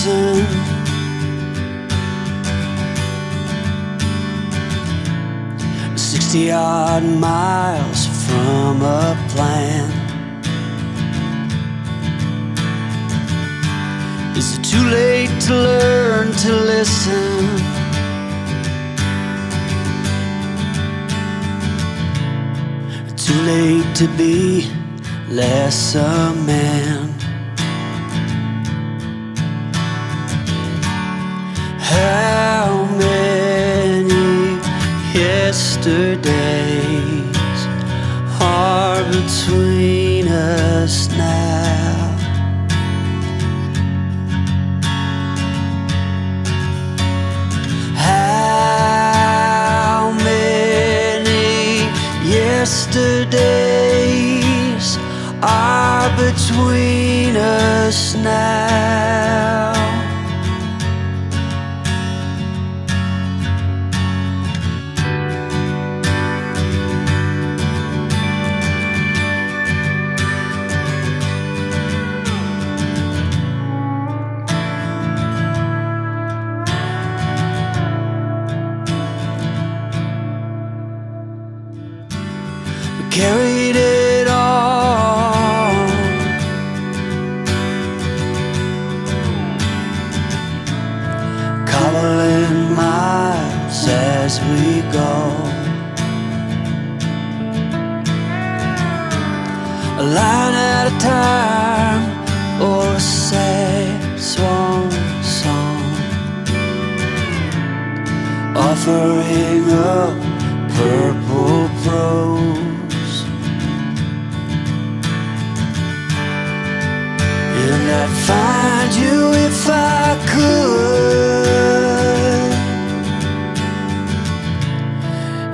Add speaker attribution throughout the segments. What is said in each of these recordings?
Speaker 1: Dixon. 60-odd miles from a plan. Is it too late to learn to listen? Too late to be less a man? How many yesterdays are between us now? How many yesterdays are between us now? Carried it on, cobbling miles as we go, a line at a time, or a sad swan song, offering up purple prose. And I'd find you if I could,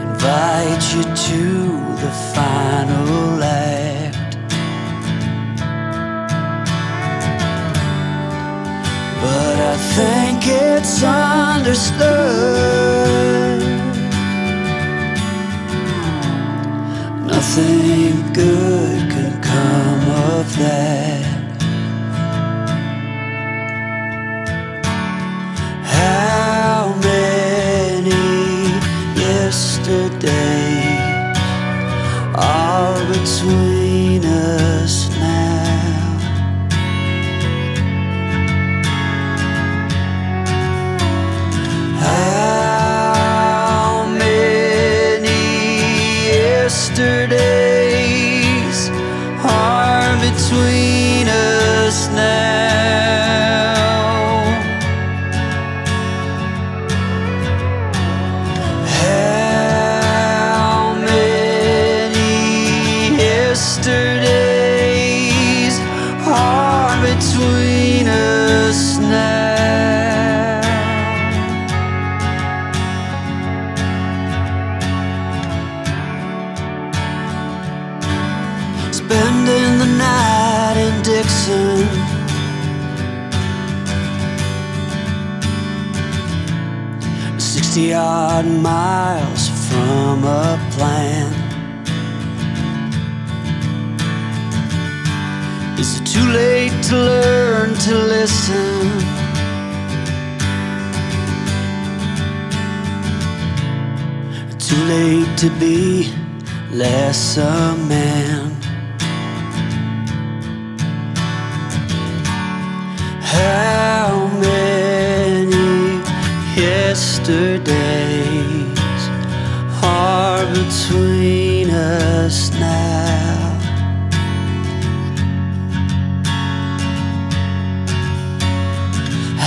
Speaker 1: invite you to the final act. But I think it's understood nothing good can come of that. How many yesterdays are between us now? How many yesterdays are between us now? Yesterdays are between us now. Spending the night in Dixon, "60-odd miles from a plan." Is it too late to learn to listen? Too late to be less a man? How many yesterdays are between us now?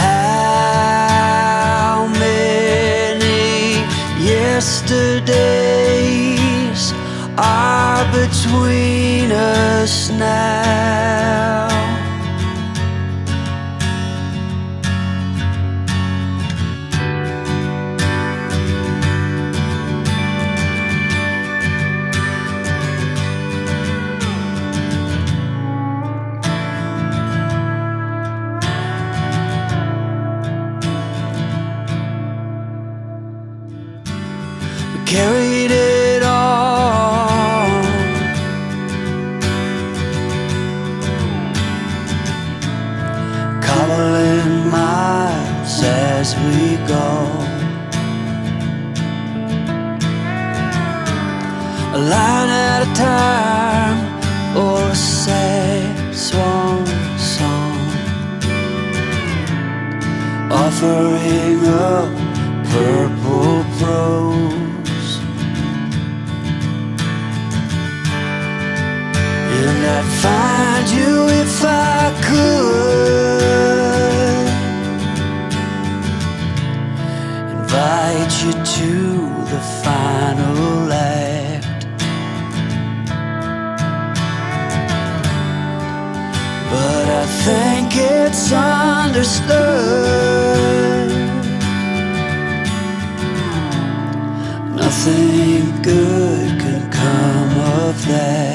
Speaker 1: How many yesterdays are between us now? Carried it on, as we go. A line at a time, or a sad swan song, offering up purple prose. And I'd find you if I could, invite you to the final act. But I think it's understood, nothing good can come of that.